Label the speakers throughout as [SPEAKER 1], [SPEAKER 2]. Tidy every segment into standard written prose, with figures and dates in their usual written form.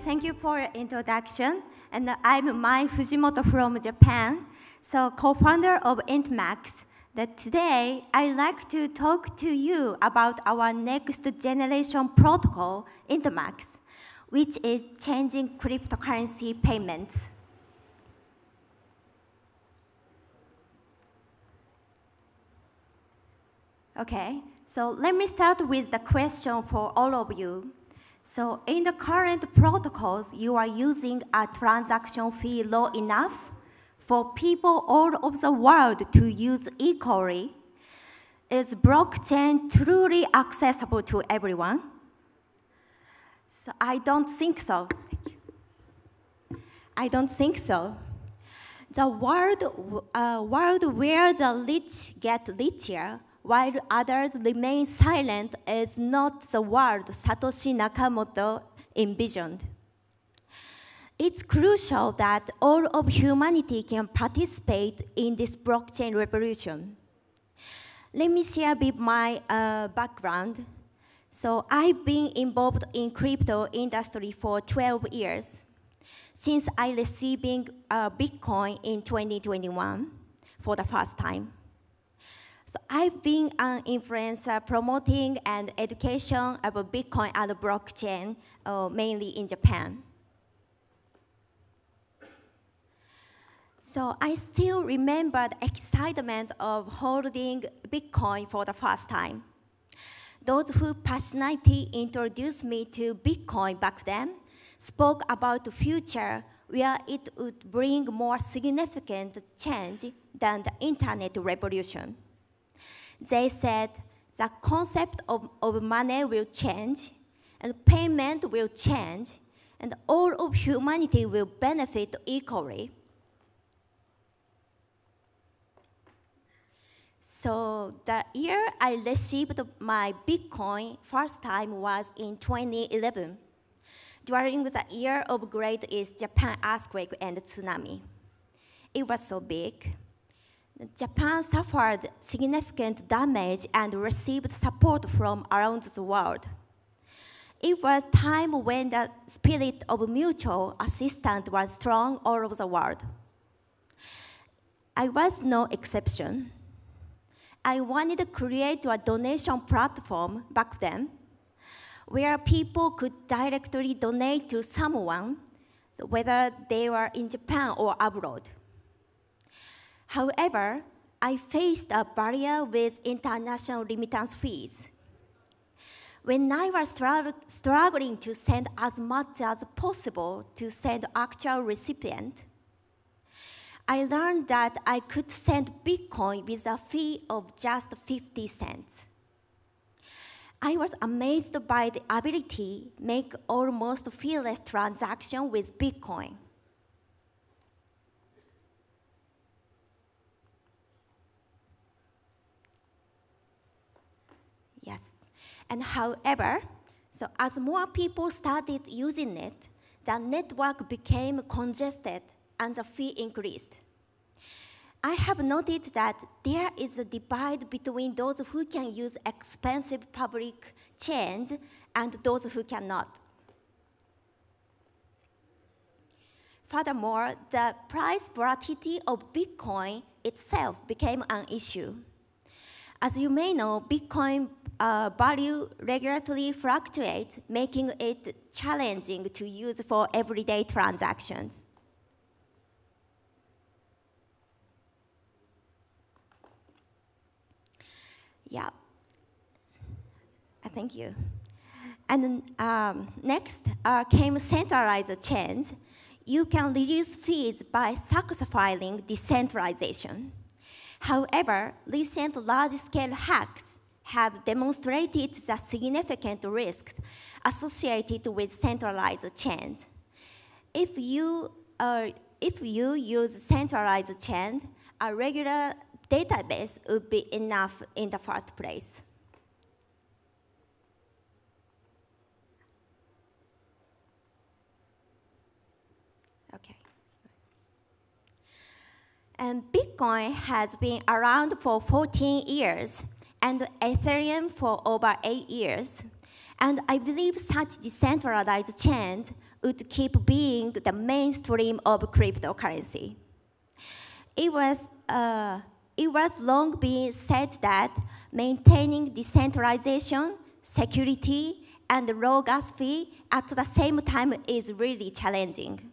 [SPEAKER 1] thank you for your introduction. And I'm Mai Fujimoto from Japan, so co-founder of Intmax. That today, I'd like to talk to you about our next generation protocol, Intmax, which is changing cryptocurrency payments. Okay, so let me start with the question for all of you. So in the current protocols, you are using a transaction fee low enough for people all over the world to use equally. Is blockchain truly accessible to everyone? So I don't think so. I don't think so. The world where the rich get richer while others remain silent is not the world Satoshi Nakamoto envisioned. It's crucial that all of humanity can participate in this blockchain revolution. Let me share a bit my background. So I've been involved in crypto industry for 12 years, since I receiving Bitcoin in 2021 for the first time. So I've been an influencer promoting and education about Bitcoin and blockchain, mainly in Japan. So I still remember the excitement of holding Bitcoin for the first time. Those who passionately introduced me to Bitcoin back then spoke about the future where it would bring more significant change than the internet revolution. They said the concept of money will change, and payment will change, and all of humanity will benefit equally. So the year I received my Bitcoin first time was in 2011, during the year of Great East Japan earthquake and tsunami. It was so big. Japan suffered significant damage and received support from around the world. It was time when the spirit of mutual assistance was strong all over the world. I was no exception. I wanted to create a donation platform back then where people could directly donate to someone, whether they were in Japan or abroad. However, I faced a barrier with international remittance fees. When I was struggling to send as much as possible to send actual recipient, I learned that I could send Bitcoin with a fee of just 50 cents. I was amazed by the ability to make almost feeless transaction with Bitcoin. Yes, and however, so as more people started using it, the network became congested and the fee increased. I have noted that there is a divide between those who can use expensive public chains and those who cannot. Furthermore, the price volatility of Bitcoin itself became an issue. As you may know, Bitcoin value regularly fluctuates, making it challenging to use for everyday transactions. Yeah, thank you. And next came centralized chains. You can reduce fees by sacrificing decentralization. However, recent large-scale hacks have demonstrated the significant risks associated with centralized chains. If you use centralized chains, a regular database would be enough in the first place. Okay. And Bitcoin has been around for 14 years, and Ethereum for over 8 years. And I believe such decentralized chains would keep being the mainstream of cryptocurrency. It was long been said that maintaining decentralization, security, and low gas fee at the same time is really challenging.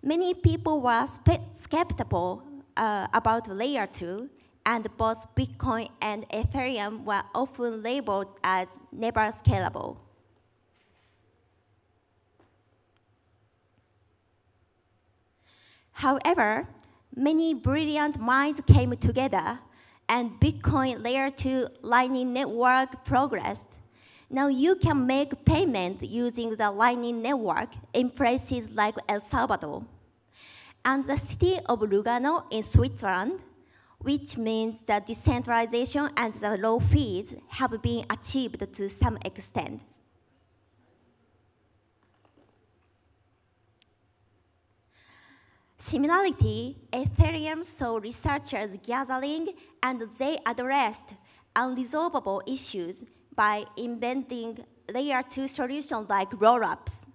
[SPEAKER 1] Many people were skeptical about Layer 2, and both Bitcoin and Ethereum were often labeled as never scalable. However, many brilliant minds came together, and Bitcoin Layer 2 Lightning Network progressed. Now you can make payment using the Lightning Network in places like El Salvador and the city of Lugano in Switzerland, which means that decentralization and the low fees have been achieved to some extent. Similarly, Ethereum saw researchers gathering, and they addressed unresolvable issues by inventing Layer 2 solutions like rollups.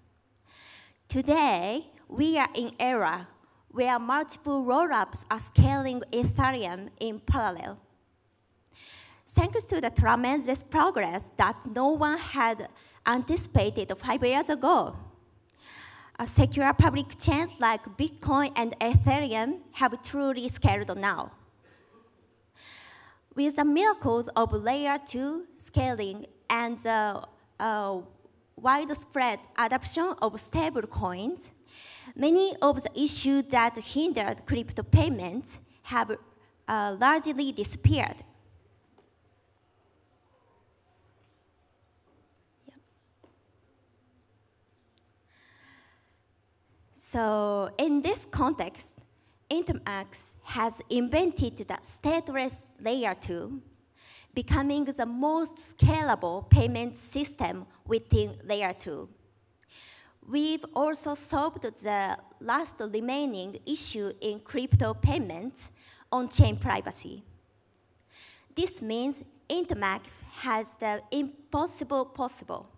[SPEAKER 1] Today, we are in an era where multiple rollups are scaling Ethereum in parallel. Thanks to the tremendous progress that no one had anticipated 5 years ago. Secure public chains like Bitcoin and Ethereum have truly scaled now. With the miracles of Layer 2 scaling and the widespread adoption of stablecoins, many of the issues that hindered crypto payments have largely disappeared. So in this context, Intmax has invented the stateless Layer 2, becoming the most scalable payment system within Layer 2. We've also solved the last remaining issue in crypto payments, on-chain privacy. This means Intmax has the impossible possible.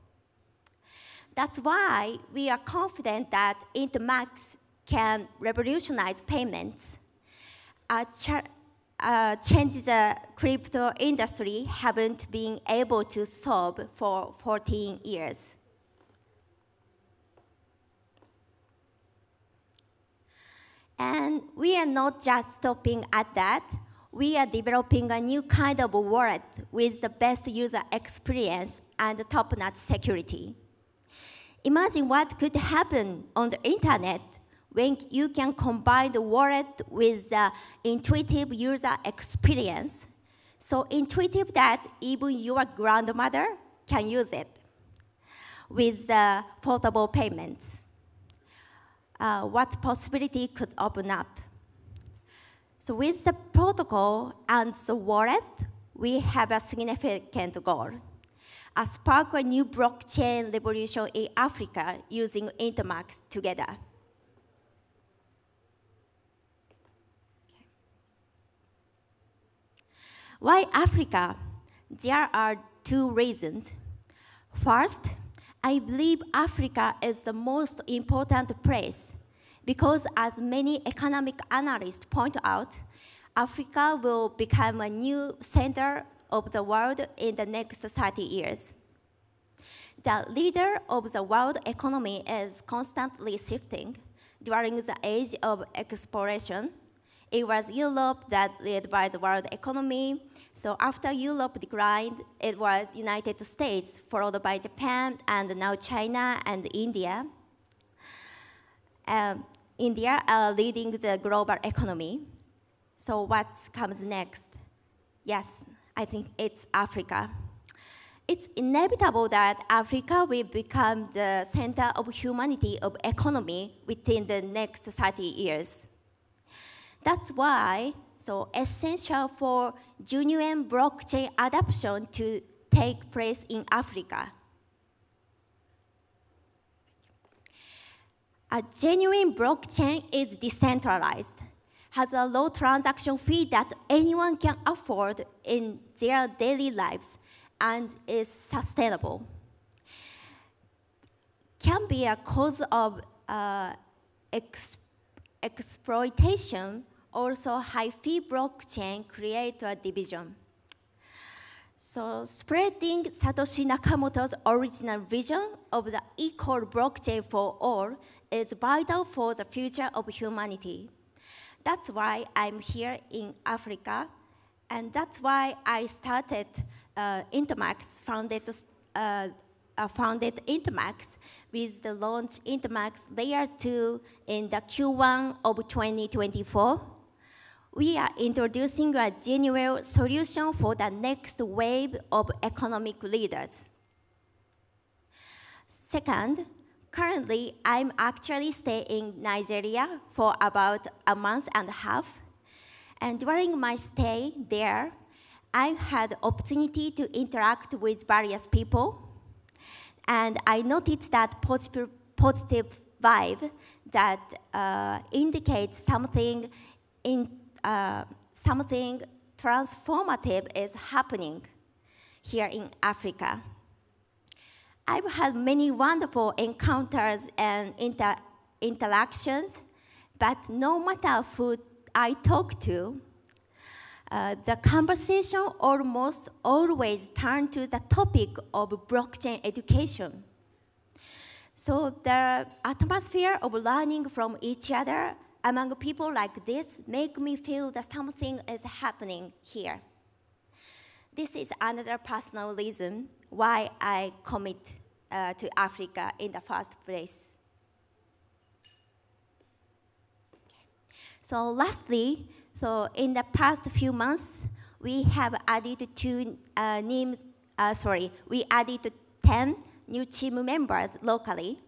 [SPEAKER 1] That's why we are confident that Intmax can revolutionize payments, change the crypto industry haven't been able to solve for 14 years. And we are not just stopping at that. We are developing a new kind of wallet with the best user experience and top-notch security. Imagine what could happen on the internet when you can combine the wallet with the intuitive user experience. So intuitive that even your grandmother can use it with foldable payments. What possibility could open up? So with the protocol and the wallet, we have a significant goal. Spark a new blockchain revolution in Africa using Intmax together. Why Africa? There are two reasons. First, I believe Africa is the most important place because, as many economic analysts point out, Africa will become a new center of the world in the next 30 years. The leader of the world economy is constantly shifting. During the age of exploration, it was Europe that led by the world economy. So after Europe declined, it was United States, followed by Japan, and now China and India. India are leading the global economy. So what comes next? Yes, I think it's Africa. It's inevitable that Africa will become the center of humanity of economy within the next 30 years. That's why so essential for genuine blockchain adoption to take place in Africa. A genuine blockchain is decentralized, has a low transaction fee that anyone can afford in their daily lives, and is sustainable. can be a cause of exploitation. Also, high-fee blockchain create a division. So spreading Satoshi Nakamoto's original vision of the equal blockchain for all is vital for the future of humanity. That's why I'm here in Africa, and that's why I started Intmax, founded Intmax with the launch Intmax Layer 2 in the Q1 of 2024. We are introducing a genuine solution for the next wave of economic leaders. Second, currently I'm actually staying in Nigeria for about a month and a half. And during my stay there, I had the opportunity to interact with various people. And I noticed that positive vibe that indicates something transformative is happening here in Africa. I've had many wonderful encounters and interactions, but no matter who I talk to, the conversation almost always turns to the topic of blockchain education. So the atmosphere of learning from each other among people like this make me feel that something is happening here. This is another personal reason why I commit to Africa in the first place. So lastly, in the past few months, we have added 10 new team members locally.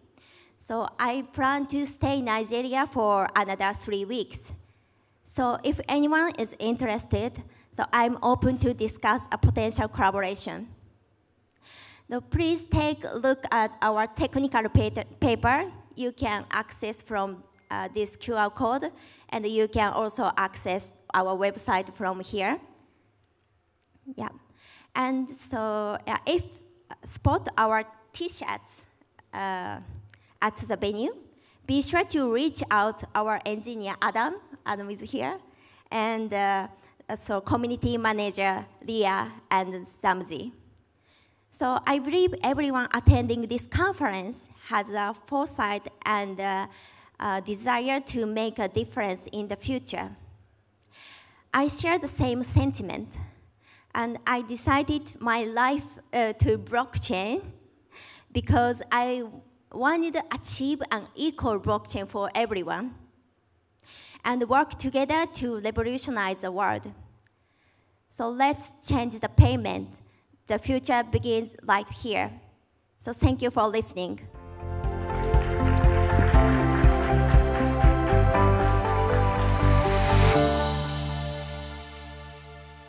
[SPEAKER 1] So I plan to stay in Nigeria for another 3 weeks. So if anyone is interested, so I'm open to discuss a potential collaboration. Now please take a look at our technical paper. You can access from this QR code, and you can also access our website from here. Yeah, and so if spot our T-shirts at the venue, be sure to reach out our engineer Adam. Adam is here, and so community manager Leah and Samzi. So I believe everyone attending this conference has a foresight and desire to make a difference in the future. I share the same sentiment, and I decided my life to blockchain because I wanted to achieve an equal blockchain for everyone and work together to revolutionize the world. So let's change the payment. The future begins right here. So thank you for listening.